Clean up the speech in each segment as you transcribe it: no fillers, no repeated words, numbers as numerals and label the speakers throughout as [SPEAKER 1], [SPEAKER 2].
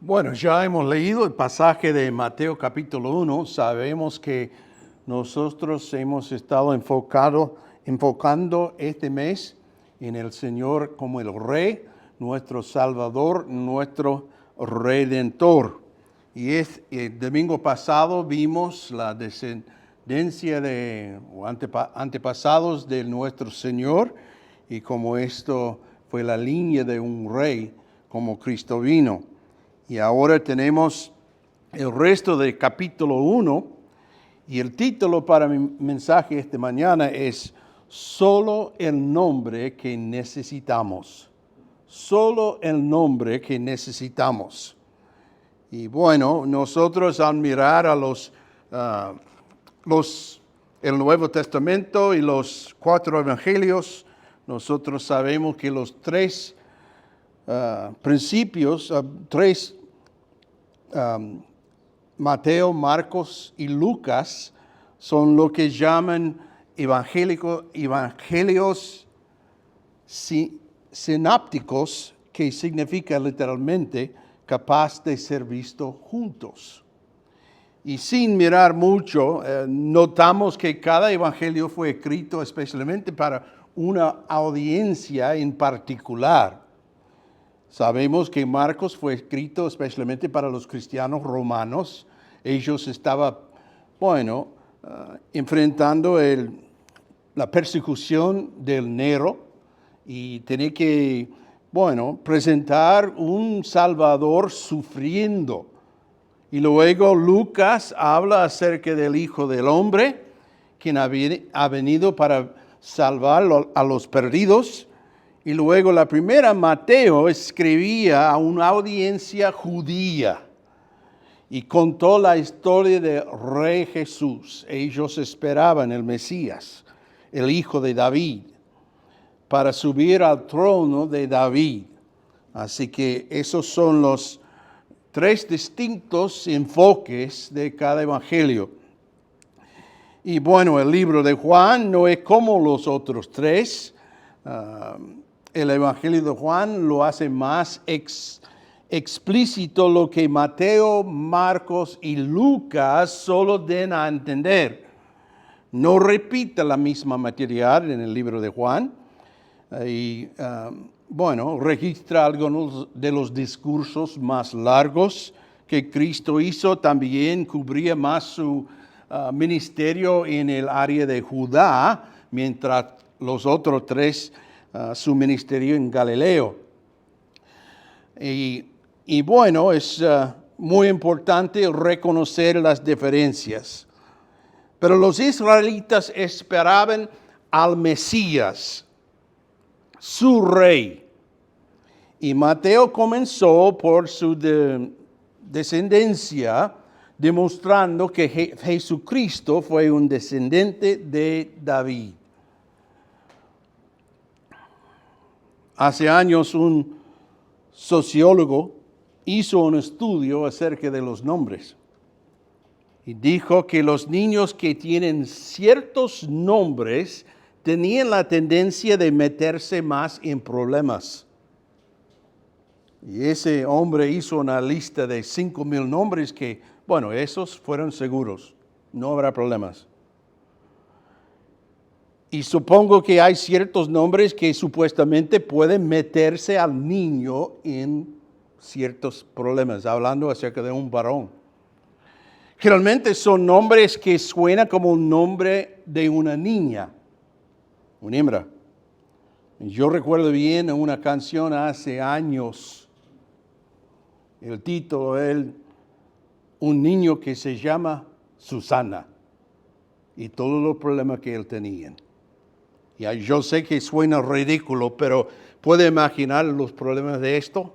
[SPEAKER 1] Bueno, ya hemos leído el pasaje de Mateo capítulo 1. Sabemos que nosotros hemos estado enfocando este mes en el Señor como el Rey, nuestro Salvador, nuestro Redentor. Y el domingo pasado vimos la descendencia o antepasados de nuestro Señor y como esto fue la línea de un rey como Cristo vino. Y ahora tenemos el resto del capítulo 1 y el título para mi mensaje esta mañana es Solo el nombre que necesitamos. Solo el nombre que necesitamos. Y bueno, nosotros al mirar a el Nuevo Testamento y los 4 evangelios, nosotros sabemos que los tres principios, Mateo, Marcos y Lucas son lo que llaman evangelios sinápticos, que significa literalmente capaz de ser visto juntos. Y sin mirar mucho, notamos que cada evangelio fue escrito especialmente para una audiencia en particular. Sabemos que Marcos fue escrito especialmente para los cristianos romanos. Ellos estaban, enfrentando la persecución del Nero y tenía que, presentar un Salvador sufriendo. Y luego Lucas habla acerca del Hijo del Hombre, quien ha venido para salvar a los perdidos. Y luego la primera, Mateo, escribía a una audiencia judía y contó la historia del Rey Jesús. Ellos esperaban el Mesías, el Hijo de David, para subir al trono de David. Así que esos son los 3 distintos enfoques de cada evangelio. Y bueno, el libro de Juan no es como los otros 3. El Evangelio de Juan lo hace más explícito lo que Mateo, Marcos y Lucas solo den a entender. No repite la misma material en el libro de Juan. Registra algunos de los discursos más largos que Cristo hizo. También cubría más su ministerio en el área de Judá, mientras los otros 3 su ministerio en Galileo. Es muy importante reconocer las diferencias. Pero los israelitas esperaban al Mesías, su rey. Y Mateo comenzó por su descendencia, demostrando que Jesucristo fue un descendiente de David. Hace años un sociólogo hizo un estudio acerca de los nombres y dijo que los niños que tienen ciertos nombres tenían la tendencia de meterse más en problemas. Y ese hombre hizo una lista de 5,000 nombres que, esos fueron seguros, no habrá problemas. Y supongo que hay ciertos nombres que supuestamente pueden meterse al niño en ciertos problemas, hablando acerca de un varón. Generalmente son nombres que suenan como un nombre de una niña, una hembra. Yo recuerdo bien una canción hace años, el título es Un niño que se llama Susana y todos los problemas que él tenía. Yo sé que suena ridículo, pero ¿puede imaginar los problemas de esto?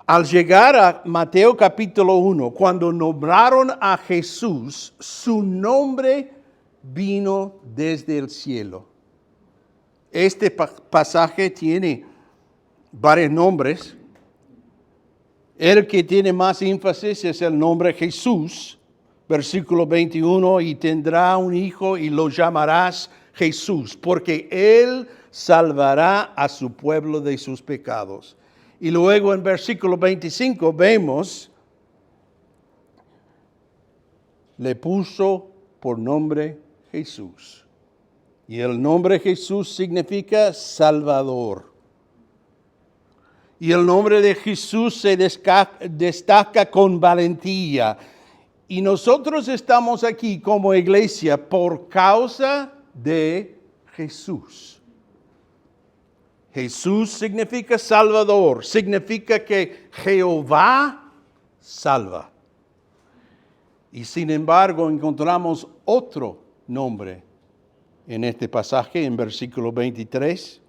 [SPEAKER 1] Al llegar a Mateo capítulo 1, cuando nombraron a Jesús, su nombre vino desde el cielo. Este pasaje tiene varios nombres. El que tiene más énfasis es el nombre Jesús. Versículo 21, y tendrá un hijo y lo llamarás Jesús, porque él salvará a su pueblo de sus pecados. Y luego en versículo 25 vemos, le puso por nombre Jesús. Y el nombre Jesús significa Salvador. Y el nombre de Jesús se destaca con valentía. Y nosotros estamos aquí como iglesia por causa de Jesús. Jesús significa Salvador, significa que Jehová salva. Y sin embargo encontramos otro nombre en este pasaje, en versículo 23,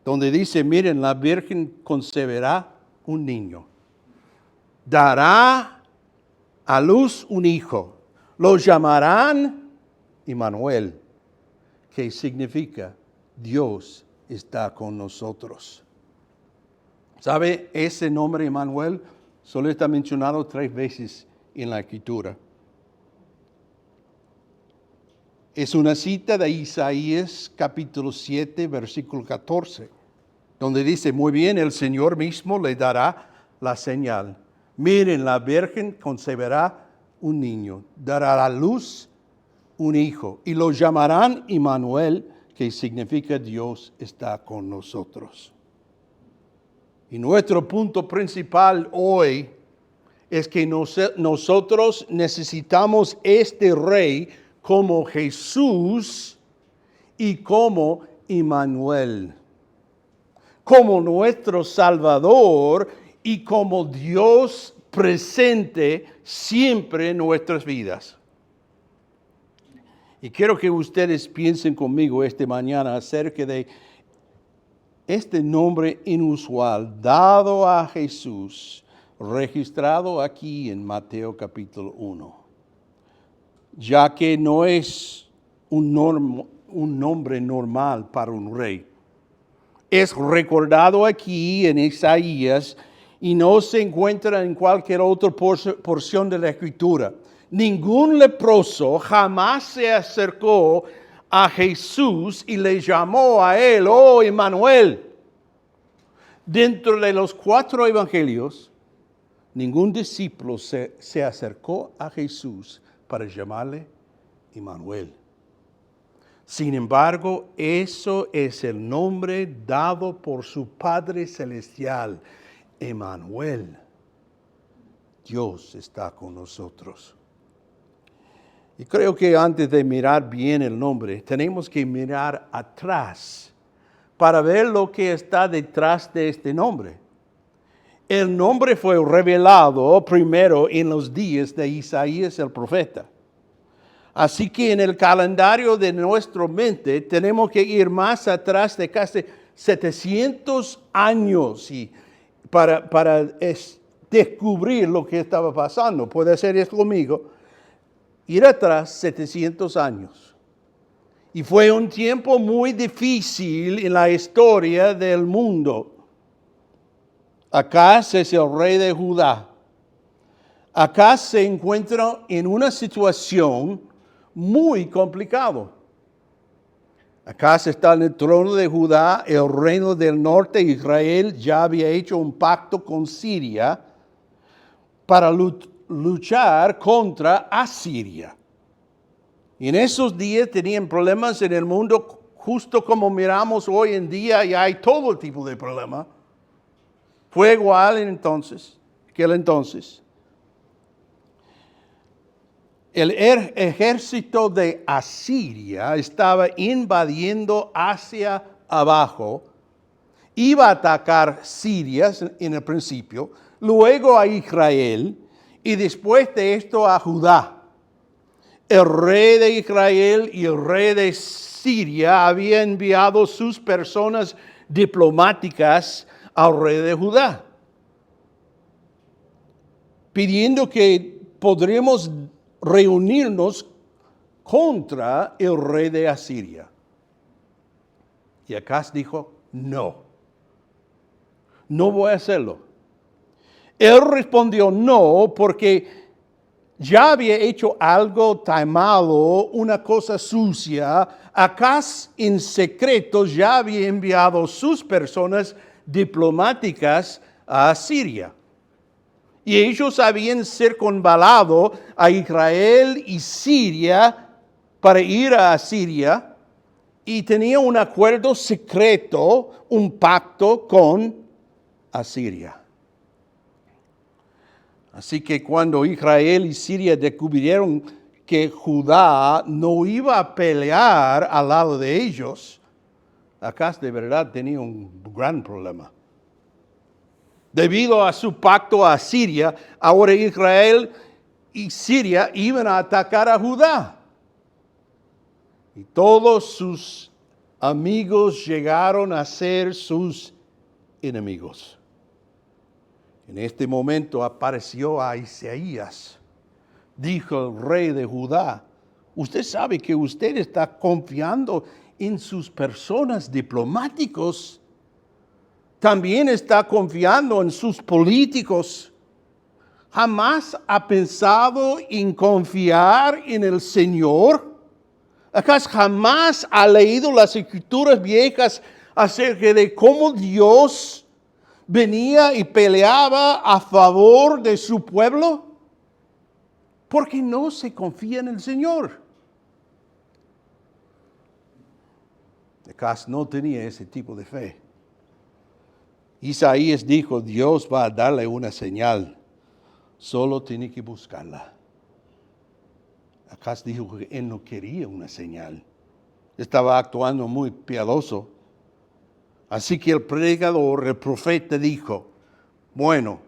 [SPEAKER 1] donde dice, miren, la Virgen concebirá un niño, dará a luz un hijo, lo llamarán Emmanuel, que significa Dios está con nosotros. ¿Sabe? Ese nombre Emmanuel solo está mencionado 3 veces en la Escritura. Es una cita de Isaías capítulo 7, versículo 14, donde dice, muy bien, el Señor mismo le dará la señal. Miren, la Virgen concebirá un niño, dará a luz un hijo, y lo llamarán Emmanuel, que significa Dios está con nosotros. Y nuestro punto principal hoy es que nosotros necesitamos este rey como Jesús y como Emmanuel, como nuestro Salvador y como Dios presente siempre en nuestras vidas. Y quiero que ustedes piensen conmigo esta mañana acerca de este nombre inusual dado a Jesús, registrado aquí en Mateo capítulo 1. Ya que no es un nombre normal para un rey. Es recordado aquí en Isaías y no se encuentra en cualquier otra porción de la Escritura. Ningún leproso jamás se acercó a Jesús y le llamó a él, oh Emmanuel. Dentro de los 4 evangelios, ningún discípulo se acercó a Jesús para llamarle Emmanuel. Sin embargo, eso es el nombre dado por su Padre Celestial, Emmanuel. Dios está con nosotros. Y creo que antes de mirar bien el nombre, tenemos que mirar atrás para ver lo que está detrás de este nombre. El nombre fue revelado primero en los días de Isaías el profeta. Así que en el calendario de nuestra mente tenemos que ir más atrás de casi 700 años para descubrir lo que estaba pasando. Puede hacer esto conmigo. Ir atrás 700 años. Y fue un tiempo muy difícil en la historia del mundo. Acaz es el rey de Judá. Acaz se encuentra en una situación muy complicada. Acaz está en el trono de Judá, el reino del norte de Israel ya había hecho un pacto con Siria para luchar contra Asiria. Y en esos días tenían problemas en el mundo, justo como miramos hoy en día, y hay todo tipo de problemas. Fue igual aquel entonces. El ejército de Asiria estaba invadiendo hacia abajo, iba a atacar Siria en el principio, luego a Israel y después de esto a Judá. El rey de Israel y el rey de Siria habían enviado sus personas diplomáticas al rey de Judá, pidiendo que podríamos reunirnos contra el rey de Asiria. Y Acaz dijo, no voy a hacerlo. Él respondió no porque ya había hecho algo tan malo, una cosa sucia. Acaz en secreto ya había enviado sus personas diplomáticas a Asiria. Y ellos habían circunvalado a Israel y Siria para ir a Asiria y tenía un acuerdo secreto, un pacto con Asiria. Así que cuando Israel y Siria descubrieron que Judá no iba a pelear al lado de ellos, Acaz de verdad tenía un gran problema. Debido a su pacto a Siria, ahora Israel y Siria iban a atacar a Judá. Y todos sus amigos llegaron a ser sus enemigos. En este momento apareció a Isaías. Dijo el rey de Judá: usted sabe que usted está confiando en sus personas diplomáticos. También está confiando en sus políticos. ¿Jamás ha pensado en confiar en el Señor? ¿Acaso jamás ha leído las escrituras viejas acerca de cómo Dios venía y peleaba a favor de su pueblo? Porque no se confía en el Señor. Acaz no tenía ese tipo de fe. Isaías dijo: Dios va a darle una señal, solo tiene que buscarla. Acaz dijo que él no quería una señal. Estaba actuando muy piadoso. Así que el predicador, el profeta, dijo: bueno,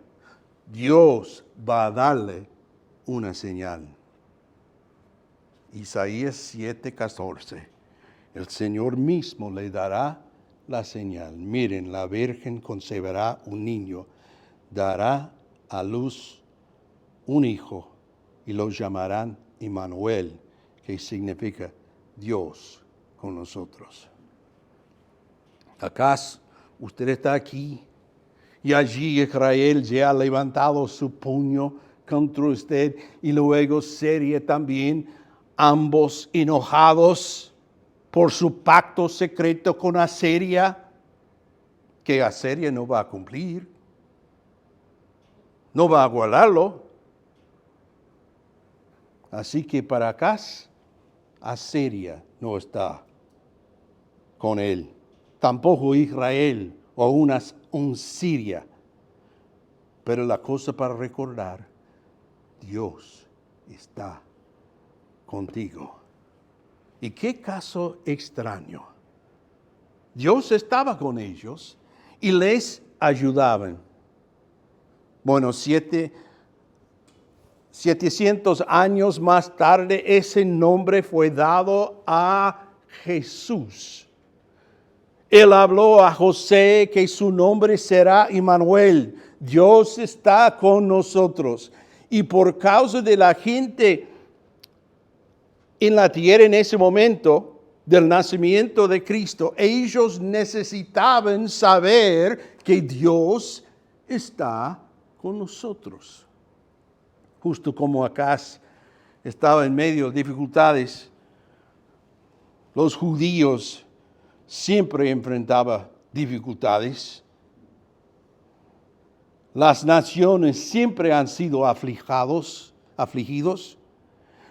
[SPEAKER 1] Dios va a darle una señal. Isaías 7:14. El Señor mismo le dará la señal. Miren, la Virgen concebirá un niño, dará a luz un hijo y lo llamarán Emmanuel, que significa Dios con nosotros. ¿Acaso usted está aquí y allí Israel ya ha levantado su puño contra usted y luego Siria también, ambos enojados por su pacto secreto con Asiria, que Asiria no va a cumplir, no va a guardarlo? Así que para Acaz, Asiria no está con él, tampoco Israel o un Siria. Pero la cosa para recordar: Dios está contigo. ¿Y qué caso extraño? Dios estaba con ellos y les ayudaban. Bueno, 700 años más tarde, ese nombre fue dado a Jesús. Él habló a José que su nombre será Emmanuel. Dios está con nosotros. Y por causa de la gente en la tierra en ese momento del nacimiento de Cristo, ellos necesitaban saber que Dios está con nosotros. Justo como Acaz estaba en medio de dificultades, los judíos siempre enfrentaban dificultades. Las naciones siempre han sido afligidos.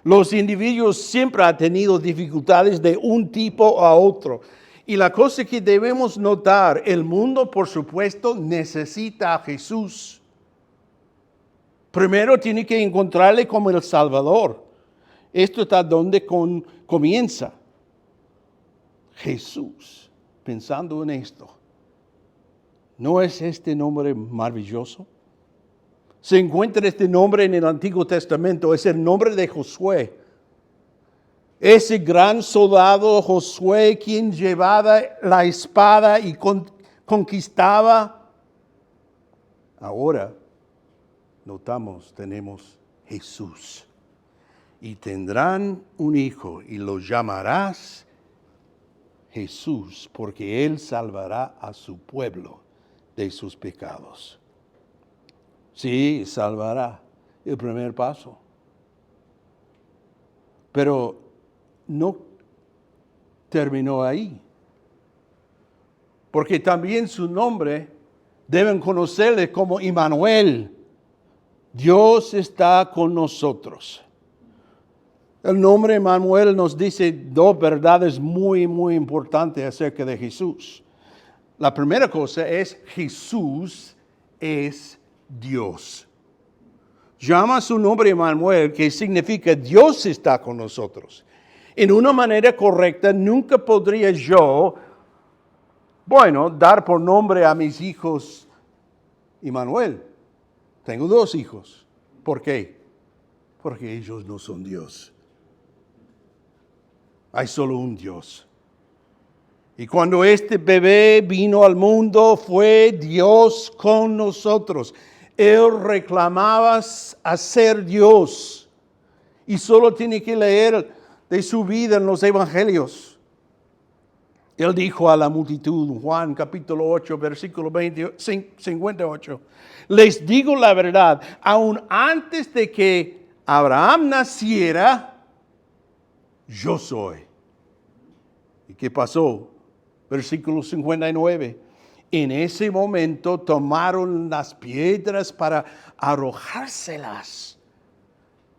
[SPEAKER 1] Los individuos siempre han tenido dificultades de un tipo a otro. Y la cosa que debemos notar: el mundo, por supuesto, necesita a Jesús. Primero tiene que encontrarle como el Salvador. Esto está donde comienza. Jesús, pensando en esto, ¿no es este nombre maravilloso? Se encuentra este nombre en el Antiguo Testamento, es el nombre de Josué. Ese gran soldado Josué, quien llevaba la espada y conquistaba. Ahora notamos, tenemos Jesús. Y tendrán un hijo y lo llamarás Jesús, porque él salvará a su pueblo de sus pecados. Sí, salvará, el primer paso. Pero no terminó ahí. Porque también su nombre Deben conocerle como Immanuel. Dios está con nosotros. El nombre Immanuel nos dice dos verdades muy, muy importantes acerca de Jesús. La primera cosa es Jesús es Dios. Llama su nombre Immanuel, que significa Dios está con nosotros. En una manera correcta, nunca podría yo, dar por nombre a mis hijos Immanuel. Tengo 2 hijos. ¿Por qué? Porque ellos no son Dios. Hay solo un Dios. Y cuando este bebé vino al mundo, fue Dios con nosotros. Él reclamaba a ser Dios. Y solo tiene que leer de su vida en los evangelios. Él dijo a la multitud, Juan capítulo 8, versículo 58, les digo la verdad, aún antes de que Abraham naciera, yo soy. ¿Y qué pasó? Versículo 59. En ese momento tomaron las piedras para arrojárselas.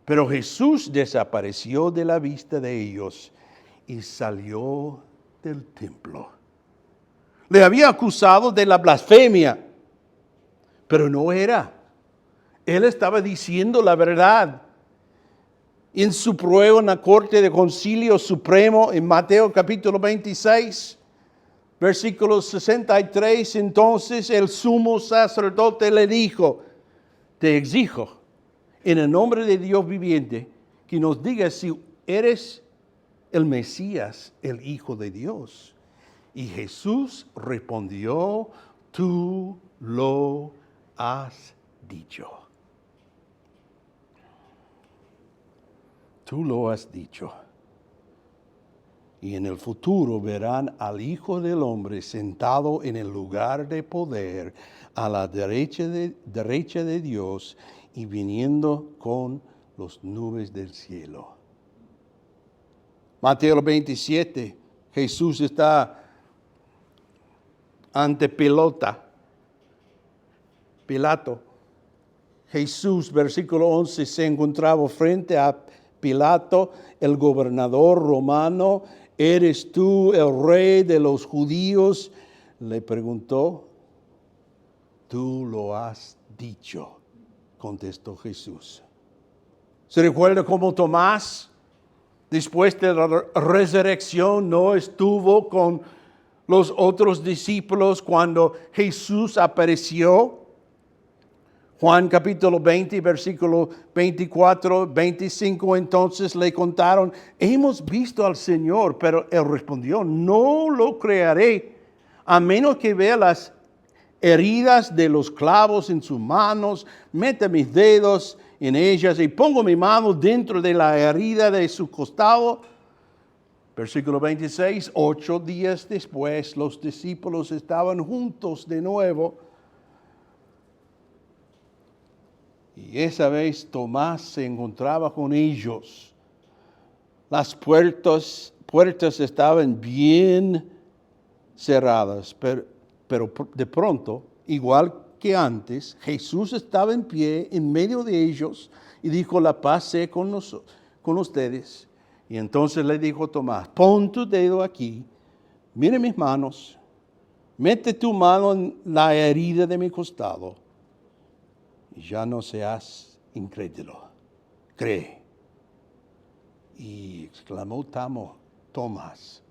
[SPEAKER 1] Pero Jesús desapareció de la vista de ellos y salió del templo. Le había acusado de la blasfemia, pero no era. Él estaba diciendo la verdad. En su prueba en la corte de concilio supremo, en Mateo capítulo 26, versículo 63, entonces el sumo sacerdote le dijo, te exijo, en el nombre de Dios viviente, que nos digas si eres el Mesías, el Hijo de Dios. Y Jesús respondió, tú lo has dicho. Tú lo has dicho. Y en el futuro verán al Hijo del Hombre sentado en el lugar de poder a la derecha de Dios y viniendo con las nubes del cielo. Mateo 27, Jesús está ante Pilato. Jesús, versículo 11, se encontraba frente a Pilato, el gobernador romano. ¿Eres tú el rey de los judíos? Le preguntó. Tú lo has dicho, contestó Jesús. ¿Se recuerda cómo Tomás, después de la resurrección, no estuvo con los otros discípulos cuando Jesús apareció? Juan capítulo 20, versículo 24, 25, entonces le contaron, hemos visto al Señor, pero él respondió, no lo creeré, a menos que vea las heridas de los clavos en sus manos, meta mis dedos en ellas y pongo mi mano dentro de la herida de su costado. Versículo 26, 8 días después, los discípulos estaban juntos de nuevo. Y esa vez Tomás se encontraba con ellos. Las puertas estaban bien cerradas, pero de pronto, igual que antes, Jesús estaba en pie en medio de ellos y dijo, la paz sea con ustedes. Y entonces le dijo Tomás, pon tu dedo aquí, mire mis manos, mete tu mano en la herida de mi costado. Y ya no seas incrédulo, cree. Y exclamó Tomás,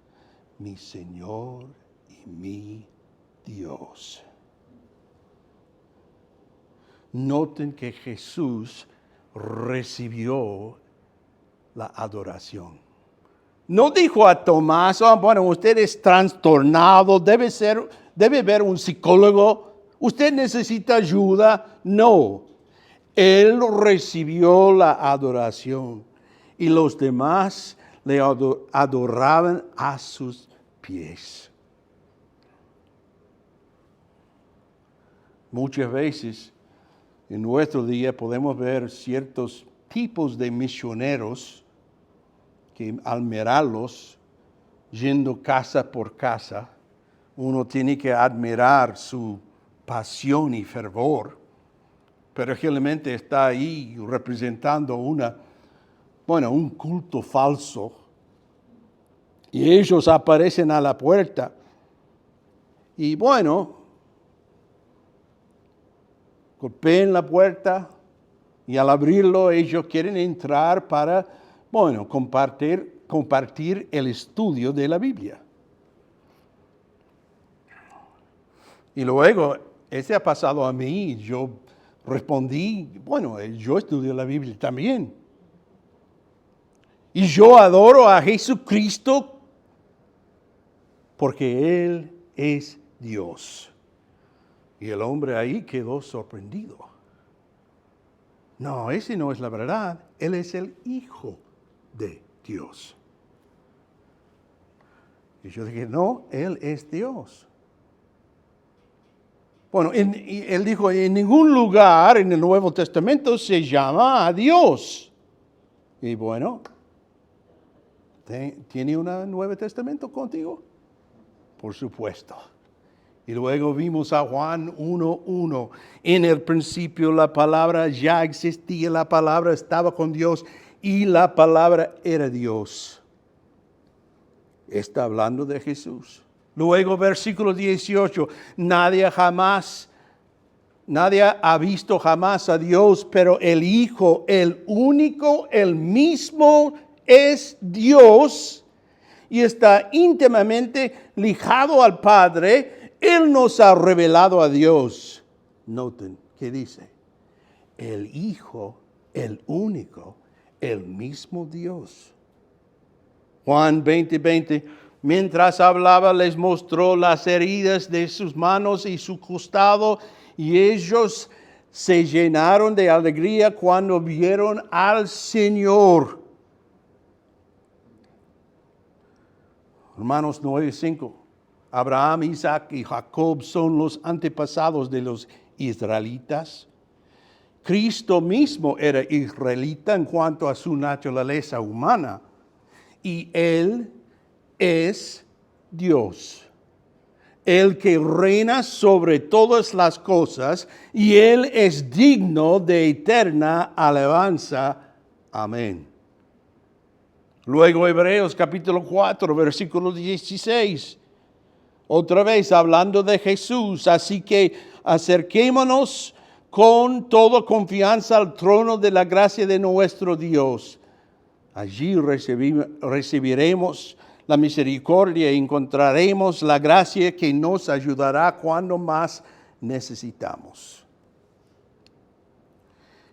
[SPEAKER 1] mi Señor y mi Dios. Noten que Jesús recibió la adoración. No dijo a Tomás, usted es trastornado, debe ver un psicólogo. ¿Usted necesita ayuda? No. Él recibió la adoración y los demás le adoraban a sus pies. Muchas veces en nuestro día podemos ver ciertos tipos de misioneros que al mirarlos yendo casa por casa, uno tiene que admirar su pasión y fervor, pero realmente está ahí representando un culto falso. Y ellos aparecen a la puerta. Y golpean la puerta y al abrirlo ellos quieren entrar para, compartir el estudio de la Biblia. Y luego, ese ha pasado a mí, yo respondí, yo estudio la Biblia también. Y yo adoro a Jesucristo porque Él es Dios. Y el hombre ahí quedó sorprendido. No, ese no es la verdad. Él es el Hijo de Dios. Y yo dije, no, Él es Dios. Y él dijo, en ningún lugar en el Nuevo Testamento se llama a Dios. Y ¿tiene un Nuevo Testamento contigo? Por supuesto. Y luego vimos a Juan 1:1. En el principio la palabra ya existía, la palabra estaba con Dios y la palabra era Dios. Está hablando de Jesús. Luego versículo 18. Nadie ha visto jamás a Dios, pero el Hijo, el único, el mismo es Dios y está íntimamente ligado al Padre. Él nos ha revelado a Dios. Noten, ¿qué dice? El Hijo, el único, el mismo Dios. Juan 20:20. Mientras hablaba, les mostró las heridas de sus manos y su costado, y ellos se llenaron de alegría cuando vieron al Señor. Romanos 9:5. Abraham, Isaac y Jacob son los antepasados de los israelitas. Cristo mismo era israelita en cuanto a su naturaleza humana, y Él es Dios, el que reina sobre todas las cosas, y Él es digno de eterna alabanza. Amén. Luego Hebreos capítulo 4, versículo 16. Otra vez hablando de Jesús. Así que acerquémonos con toda confianza al trono de la gracia de nuestro Dios. Allí recibiremos la misericordia y encontraremos la gracia que nos ayudará cuando más necesitamos.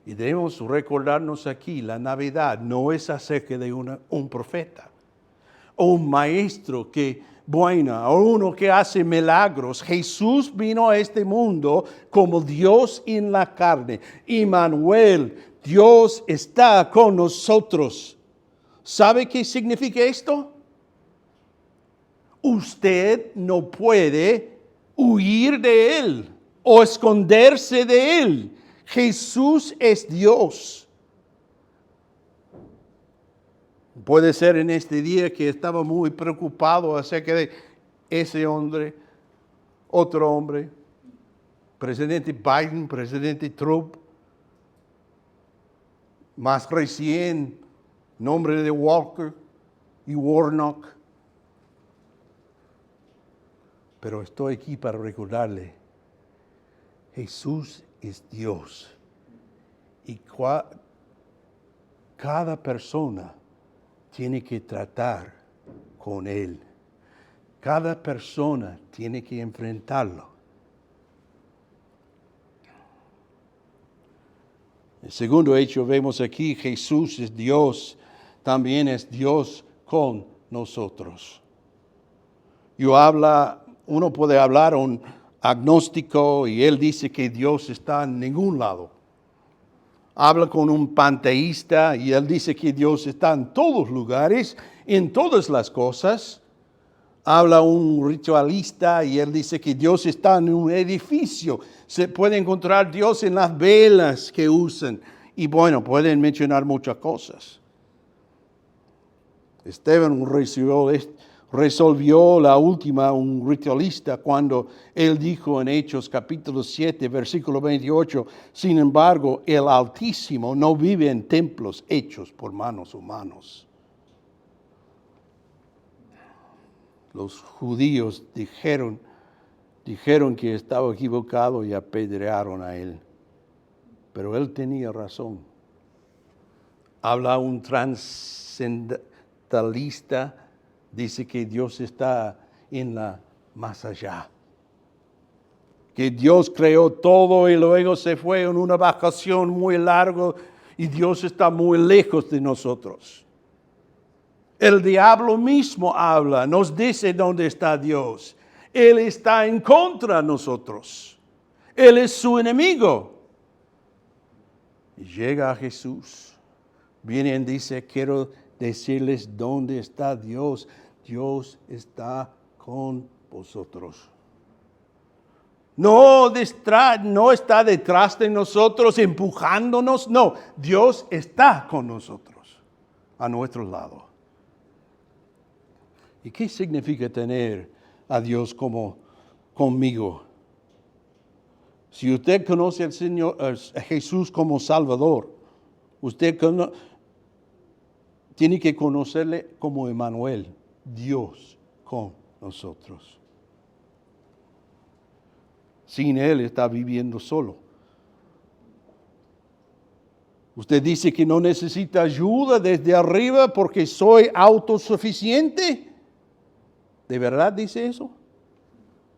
[SPEAKER 1] Y debemos recordarnos aquí, la Navidad no es acerca de un profeta o un maestro o uno que hace milagros. Jesús vino a este mundo como Dios en la carne. Emmanuel, Dios está con nosotros. ¿Sabe qué significa esto? Usted no puede huir de Él o esconderse de Él. Jesús es Dios. Puede ser en este día que estaba muy preocupado acerca de ese hombre, otro hombre, presidente Biden, presidente Trump, más recién, nombre de Walker y Warnock. Pero estoy aquí para recordarle, Jesús es Dios. Y cada persona tiene que tratar con Él. Cada persona tiene que enfrentarlo. El segundo hecho vemos aquí, Jesús es Dios, también es Dios con nosotros. Uno puede hablar a un agnóstico y él dice que Dios está en ningún lado. Habla con un panteísta y él dice que Dios está en todos lugares, en todas las cosas. Habla un ritualista y él dice que Dios está en un edificio. Se puede encontrar Dios en las velas que usan. Y pueden mencionar muchas cosas. Esteban recibió resolvió la última un ritualista cuando él dijo en Hechos capítulo 7, versículo 28, sin embargo, el Altísimo no vive en templos hechos por manos humanos. Los judíos dijeron que estaba equivocado y apedrearon a él. Pero él tenía razón. Habla un transcendentalista, dice que Dios está en la más allá. Que Dios creó todo y luego se fue en una vacación muy larga y Dios está muy lejos de nosotros. El diablo mismo habla, nos dice dónde está Dios. Él está en contra de nosotros. Él es su enemigo. Y llega a Jesús. Viene y dice, quiero decirles dónde está Dios. Dios está con vosotros. No está detrás de nosotros empujándonos. No, Dios está con nosotros, a nuestro lado. ¿Y qué significa tener a Dios como conmigo? Si usted conoce al Señor, a Jesús como Salvador, usted tiene que conocerle como Emmanuel, Dios con nosotros. Sin Él está viviendo solo. Usted dice que no necesita ayuda desde arriba porque soy autosuficiente. ¿De verdad dice eso?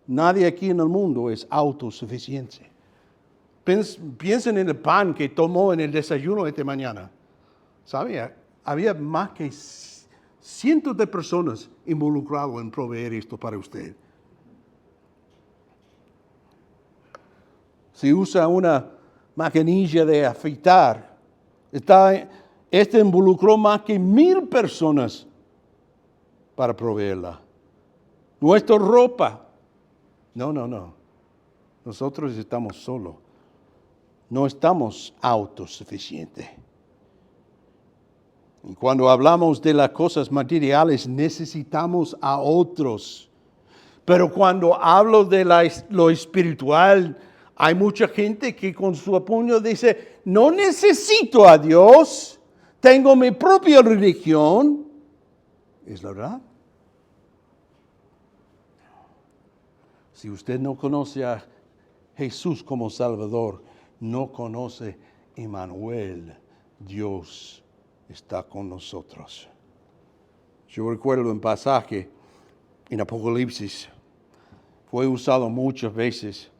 [SPEAKER 1] Nadie aquí en el mundo es autosuficiente. Piensen en el pan que tomó en el desayuno esta mañana. ¿Sabe? Había más que cientos de personas involucradas en proveer esto para usted. Si usa una maquinilla de afeitar, este involucró más que 1,000 personas para proveerla. Nuestra ropa. No. Nosotros estamos solos. No estamos autosuficientes. Y cuando hablamos de las cosas materiales, necesitamos a otros. Pero cuando hablo de lo espiritual, hay mucha gente que con su apoyo dice, no necesito a Dios, tengo mi propia religión. ¿Es la verdad? Si usted no conoce a Jesús como Salvador, no conoce a Emmanuel, Dios está con nosotros. Yo recuerdo un pasaje en Apocalipsis, fue usado muchas veces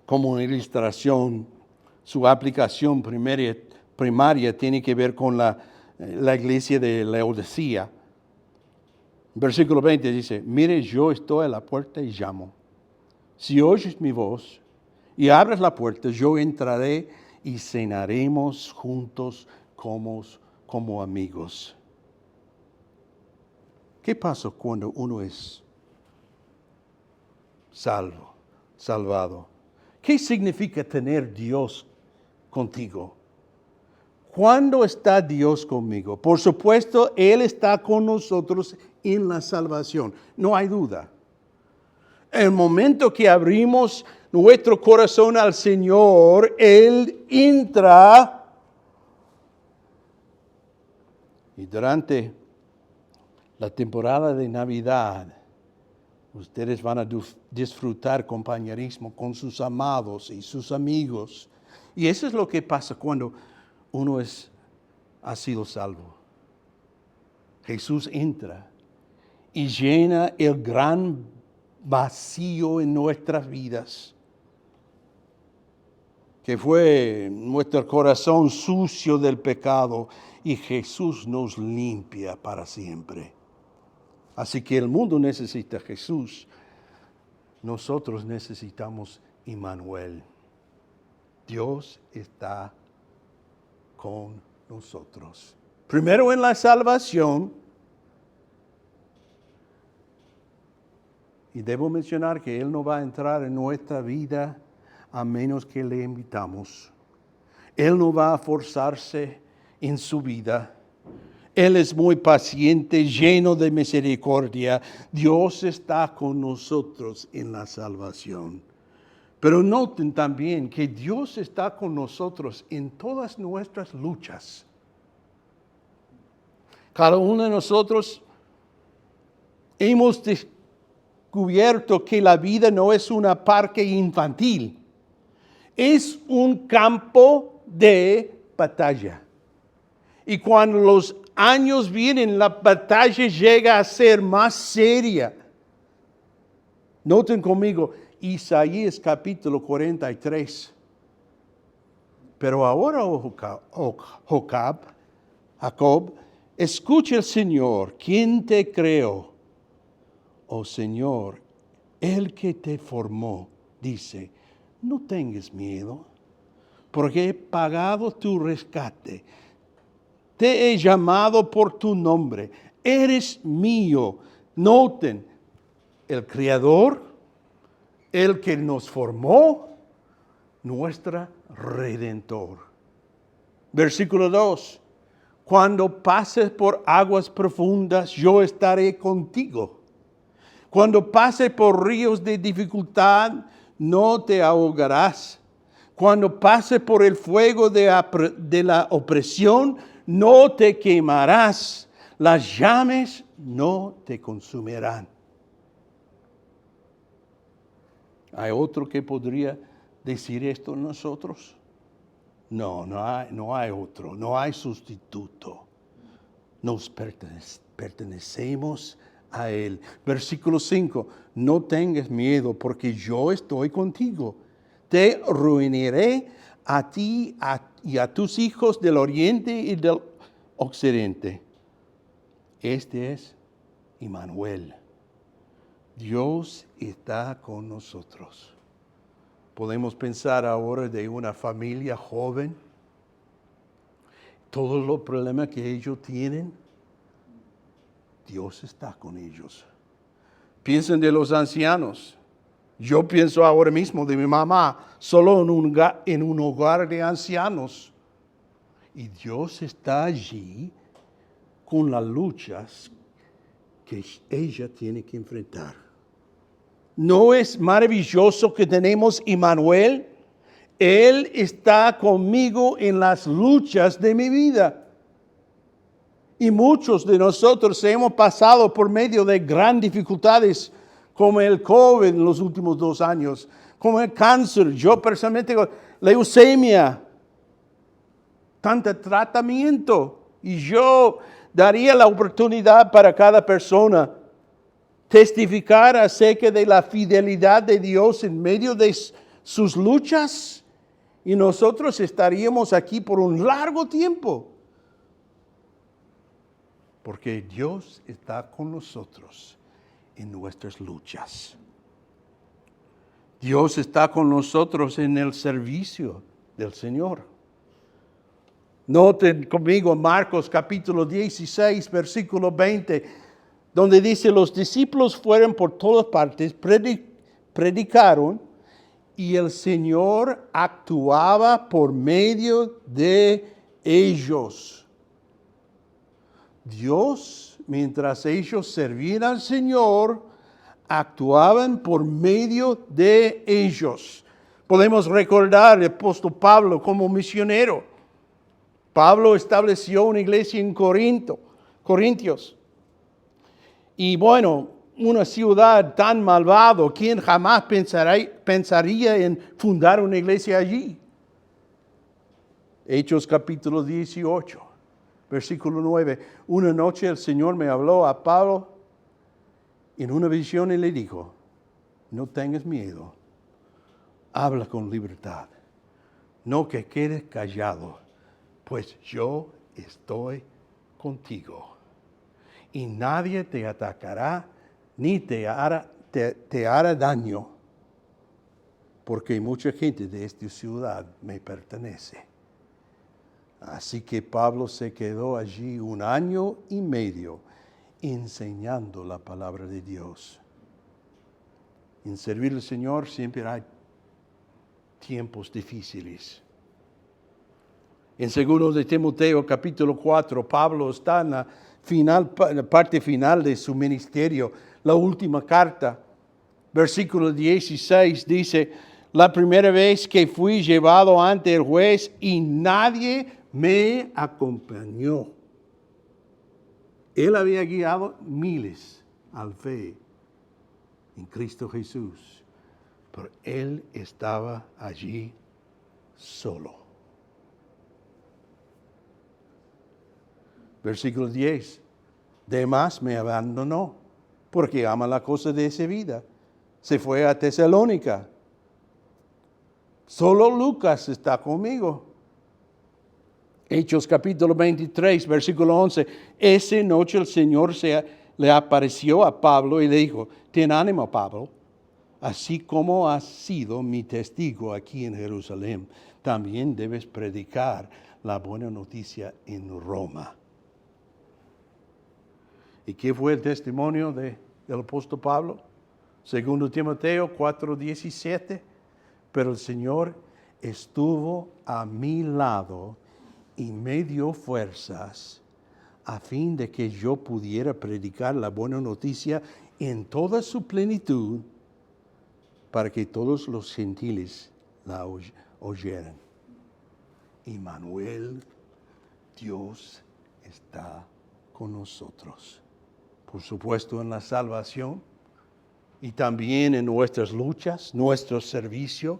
[SPEAKER 1] como ilustración. Su aplicación primaria tiene que ver con la iglesia de Laodicea. Versículo 20 dice, mire, yo estoy a la puerta y llamo. Si oyes mi voz y abres la puerta, yo entraré y cenaremos juntos como amigos. ¿Qué pasa cuando uno es salvado? ¿Qué significa tener Dios contigo? ¿Cuándo está Dios conmigo? Por supuesto, Él está con nosotros en la salvación. No hay duda. El momento que abrimos nuestro corazón al Señor, Él entra. Y durante la temporada de Navidad, ustedes van a disfrutar compañerismo con sus amados y sus amigos. Y eso es lo que pasa cuando uno ha sido salvo. Jesús entra y llena el gran vacío en nuestras vidas, que fue nuestro corazón sucio del pecado, y Jesús nos limpia para siempre. Así que el mundo necesita a Jesús. Nosotros necesitamos Emmanuel. Dios está con nosotros. Primero en la salvación. Y debo mencionar que Él no va a entrar en nuestra vida a menos que le invitamos. Él no va a forzarse en su vida. Él es muy paciente, lleno de misericordia. Dios está con nosotros en la salvación. Pero noten también que Dios está con nosotros en todas nuestras luchas. Cada uno de nosotros hemos descubierto que la vida no es un parque infantil. Es un campo de batalla. Y cuando los años vienen, la batalla llega a ser más seria. Noten conmigo, Isaías capítulo 43. Pero ahora, Jacob, escucha el Señor, ¿quién te creó? Oh Señor, el que te formó, dice, no tengas miedo, porque he pagado tu rescate. Te he llamado por tu nombre, eres mío. Noten, el Creador, el que nos formó, nuestro Redentor. Versículo 2. Cuando pases por aguas profundas, yo estaré contigo. Cuando pases por ríos de dificultad, no te ahogarás. Cuando pases por el fuego de la opresión, no te quemarás. Las llamas no te consumirán. ¿Hay otro que podría decir esto a nosotros? No hay otro, no hay sustituto. Nos pertenecemos a Él. Versículo 5, no tengas miedo porque yo estoy contigo. Te reuniré a ti y a tus hijos del oriente y del occidente. Este es Immanuel. Dios está con nosotros. Podemos pensar ahora de una familia joven, todos los problemas que ellos tienen, Dios está con ellos. Piensen de los ancianos. Yo pienso ahora mismo de mi mamá, solo en un hogar de ancianos. Y Dios está allí con las luchas que ella tiene que enfrentar. ¿No es maravilloso que tenemos Immanuel? Él está conmigo en las luchas de mi vida. Y muchos de nosotros hemos pasado por medio de grandes dificultades, como el COVID en los últimos 2 años, como el cáncer, yo personalmente, leucemia, tanto tratamiento. Y yo daría la oportunidad para cada persona testificar acerca de la fidelidad de Dios en medio de sus luchas, y nosotros estaríamos aquí por un largo tiempo. Porque Dios está con nosotros en nuestras luchas. Dios está con nosotros en el servicio del Señor. Noten conmigo Marcos capítulo 16, versículo 20. Donde dice, los discípulos fueron por todas partes, predicaron, y el Señor actuaba por medio de ellos. Dios, mientras ellos servían al Señor, actuaban por medio de ellos. Podemos recordar al apóstol Pablo como misionero. Pablo estableció una iglesia en Corintios. Y bueno, una ciudad tan malvada, ¿quién jamás pensaría en fundar una iglesia allí? Hechos capítulo 18, versículo 9. Una noche el Señor me habló a Pablo en una visión y le dijo, no tengas miedo, habla con libertad, no que quedes callado, pues yo estoy contigo. Y nadie te atacará ni te hará daño, porque mucha gente de esta ciudad me pertenece. Así que Pablo se quedó allí 1 año y medio enseñando la palabra de Dios. En servir al Señor siempre hay tiempos difíciles. En 2 de Timoteo capítulo 4, Pablo está en la parte final de su ministerio, la última carta. Versículo 16 dice, la primera vez que fui llevado ante el juez y nadie me acompañó. Él había guiado miles al fe en Cristo Jesús, pero él estaba allí solo. Versículo 10. Demas me abandonó porque ama la cosa de esa vida. Se fue a Tesalónica. Solo Lucas está conmigo. Hechos capítulo 23, versículo 11. Esa noche el Señor le apareció a Pablo y le dijo, ten ánimo, Pablo, así como has sido mi testigo aquí en Jerusalén, también debes predicar la buena noticia en Roma. ¿Y qué fue el testimonio del apóstol Pablo? 2 Timoteo 4:17. Pero el Señor estuvo a mi lado y me dio fuerzas a fin de que yo pudiera predicar la buena noticia en toda su plenitud para que todos los gentiles la oyeran. Emmanuel, Dios está con nosotros. Por supuesto en la salvación y también en nuestras luchas, nuestro servicio,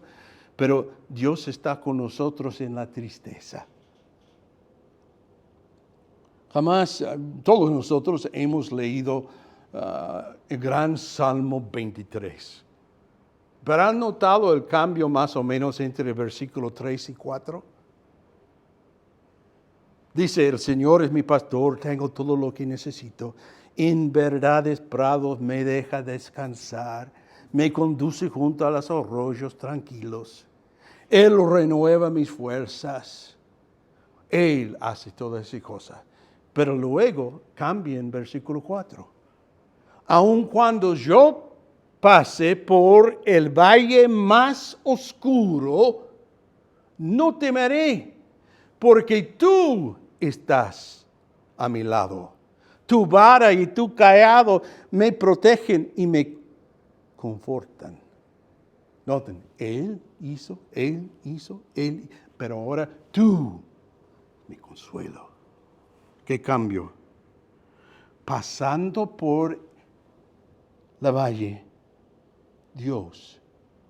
[SPEAKER 1] pero Dios está con nosotros en la tristeza. Jamás, todos nosotros hemos leído el gran Salmo 23. ¿Pero han notado el cambio más o menos entre el versículo 3 y 4? Dice, el Señor es mi pastor, tengo todo lo que necesito. En verdades prados me deja descansar, me conduce junto a los arroyos tranquilos. Él renueva mis fuerzas. Él hace todas esas cosas. Pero luego cambia en versículo 4. Aun cuando yo pase por el valle más oscuro, no temeré, porque tú estás a mi lado. Tu vara y tu cayado me protegen y me confortan. Noten, Él hizo, pero ahora tú me consuelo. ¿Qué cambio? Pasando por la valle, Dios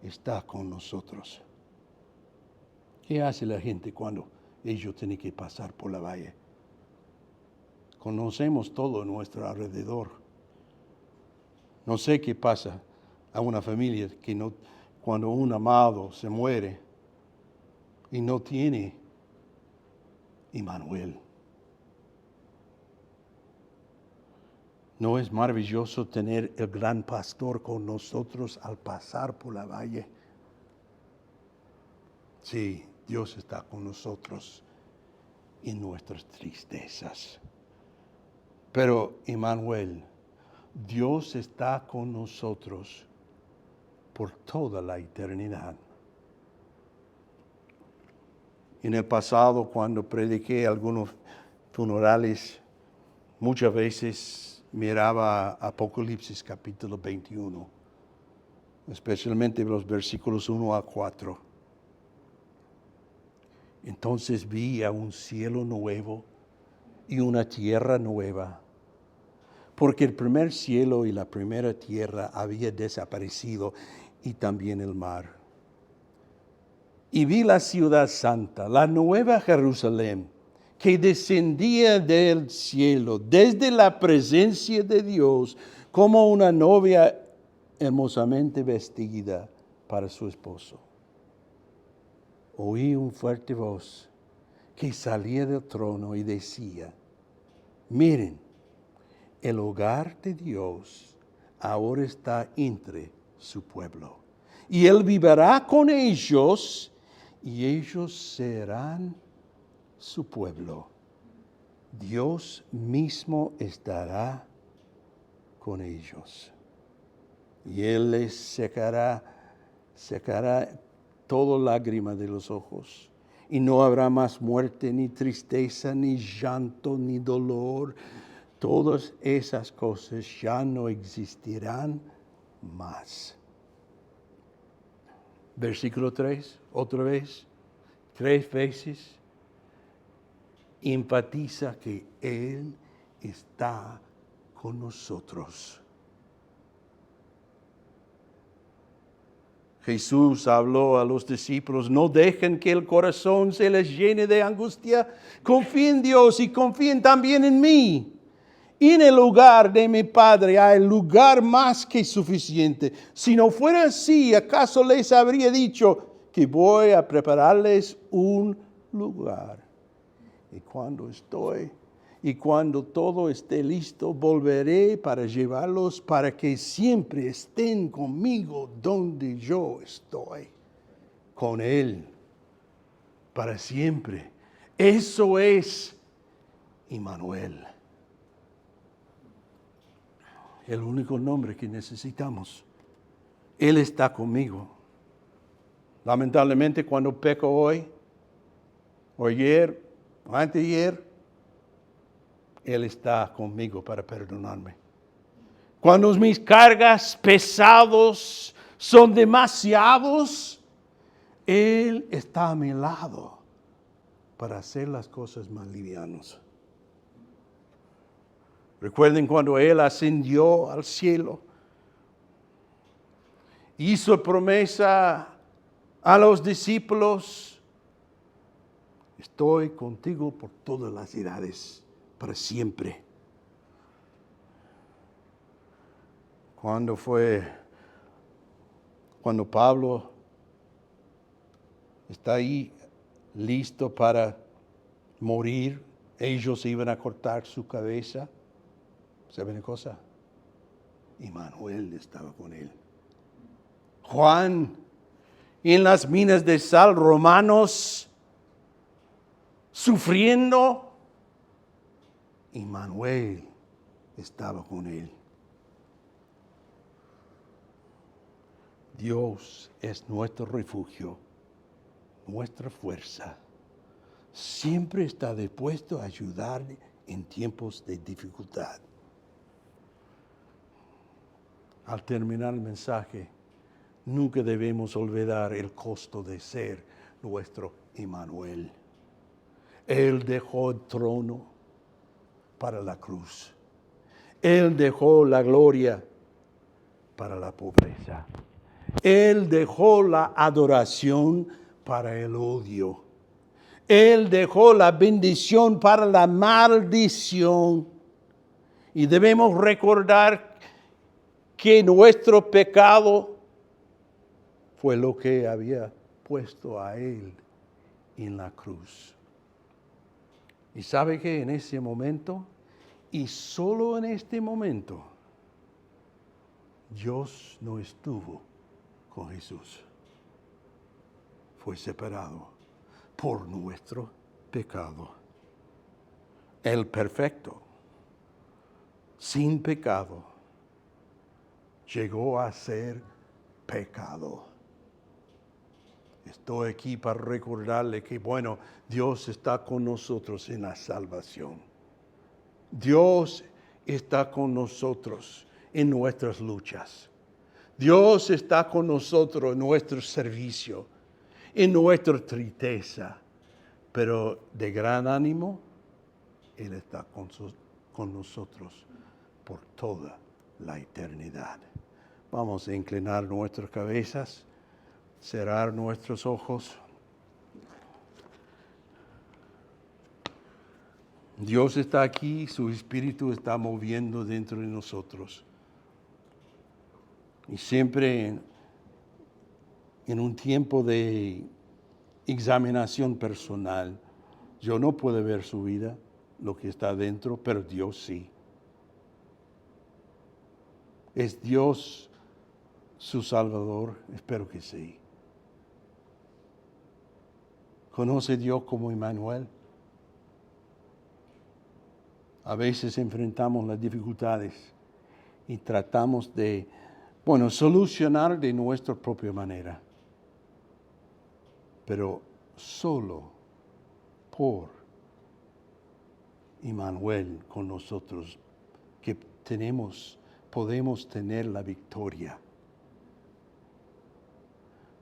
[SPEAKER 1] está con nosotros. ¿Qué hace la gente cuando ellos tienen que pasar por la valle? Conocemos todo a nuestro alrededor. No sé qué pasa a una familia que no, cuando un amado se muere y no tiene Emmanuel. ¿No es maravilloso tener el gran pastor con nosotros al pasar por la valle? Sí, Dios está con nosotros en nuestras tristezas. Pero, Emmanuel, Dios está con nosotros por toda la eternidad. En el pasado, cuando prediqué algunos funerales, muchas veces miraba Apocalipsis capítulo 21, especialmente los versículos 1 a 4. Entonces vi a un cielo nuevo y una tierra nueva, porque el primer cielo y la primera tierra había desaparecido y también el mar. Y vi la ciudad santa, la nueva Jerusalén, que descendía del cielo, desde la presencia de Dios, como una novia hermosamente vestida para su esposo. Oí una fuerte voz que salía del trono y decía, miren, el hogar de Dios ahora está entre su pueblo. Y Él vivirá con ellos y ellos serán su pueblo. Dios mismo estará con ellos. Y Él les secará toda lágrima de los ojos. y no habrá más muerte, ni tristeza, ni llanto, ni dolor. Todas esas cosas ya no existirán más. Versículo 3, otra vez, 3 veces, enfatiza que Él está con nosotros. Jesús habló a los discípulos, no dejen que el corazón se les llene de angustia, confíen en Dios y confíen también en mí. En el lugar de mi Padre hay lugar más que suficiente. Si no fuera así, ¿acaso les habría dicho que voy a prepararles un lugar? Y cuando todo esté listo, volveré para llevarlos para que siempre estén conmigo donde yo estoy, con Él, para siempre. Eso es Immanuel. El único nombre que necesitamos. Él está conmigo. Lamentablemente, cuando peco hoy, o ayer, o anteayer, Él está conmigo para perdonarme. Cuando mis cargas pesados son demasiados, Él está a mi lado para hacer las cosas más livianas. Recuerden cuando Él ascendió al cielo, hizo promesa a los discípulos, estoy contigo por todas las edades, para siempre. Cuando Pablo está ahí listo para morir, ellos iban a cortar su cabeza. ¿Saben una cosa? Immanuel estaba con él. Juan, en las minas de sal, romanos, sufriendo, Immanuel estaba con él. Dios es nuestro refugio, nuestra fuerza. Siempre está dispuesto a ayudarle en tiempos de dificultad. Al terminar el mensaje, nunca debemos olvidar el costo de ser nuestro Immanuel. Él dejó el trono para la cruz. Él dejó la gloria para la pobreza. Él dejó la adoración para el odio. Él dejó la bendición para la maldición. Y debemos recordar que nuestro pecado fue lo que había puesto a Él en la cruz. Y sabe que en ese momento, y solo en este momento, Dios no estuvo con Jesús. Fue separado por nuestro pecado. El perfecto, sin pecado, llegó a ser pecado. Estoy aquí para recordarle que, Dios está con nosotros en la salvación. Dios está con nosotros en nuestras luchas. Dios está con nosotros en nuestro servicio, en nuestra tristeza. Pero de gran ánimo, Él está con nosotros por toda la eternidad. Vamos a inclinar nuestras cabezas, cerrar nuestros ojos. Dios está aquí, su Espíritu está moviendo dentro de nosotros. Y siempre en un tiempo de examinación personal, yo no puedo ver su vida, lo que está dentro, pero Dios sí. ¿Es Dios su Salvador? Espero que sí. ¿Conoce a Dios como Immanuel? A veces enfrentamos las dificultades y tratamos de, solucionar de nuestra propia manera. Pero solo por Emmanuel con nosotros, que podemos tener la victoria.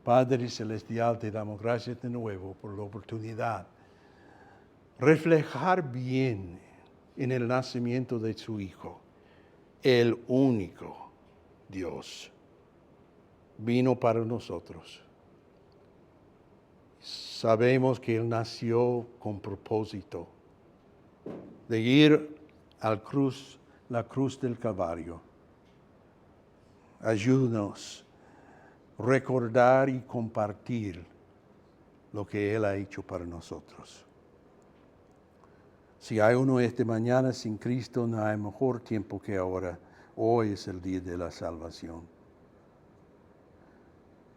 [SPEAKER 1] Padre Celestial, te damos gracias de nuevo por la oportunidad de reflejar bien en el nacimiento de su Hijo, el único Dios, vino para nosotros. Sabemos que Él nació con propósito de ir a la cruz del Calvario. Ayúdanos a recordar y compartir lo que Él ha hecho para nosotros. Si hay uno esta mañana sin Cristo, no hay mejor tiempo que ahora. Hoy es el día de la salvación.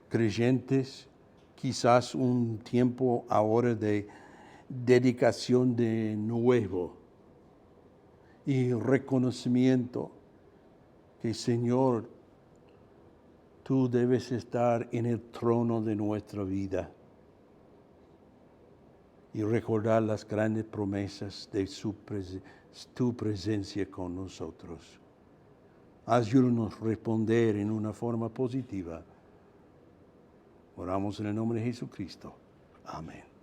[SPEAKER 1] Creyentes, quizás un tiempo ahora de dedicación de nuevo y reconocimiento que, Señor, tú debes estar en el trono de nuestra vida y recordar las grandes promesas de tu presencia con nosotros. Ayúdanos a responder en una forma positiva. Oramos en el nombre de Jesucristo. Amén.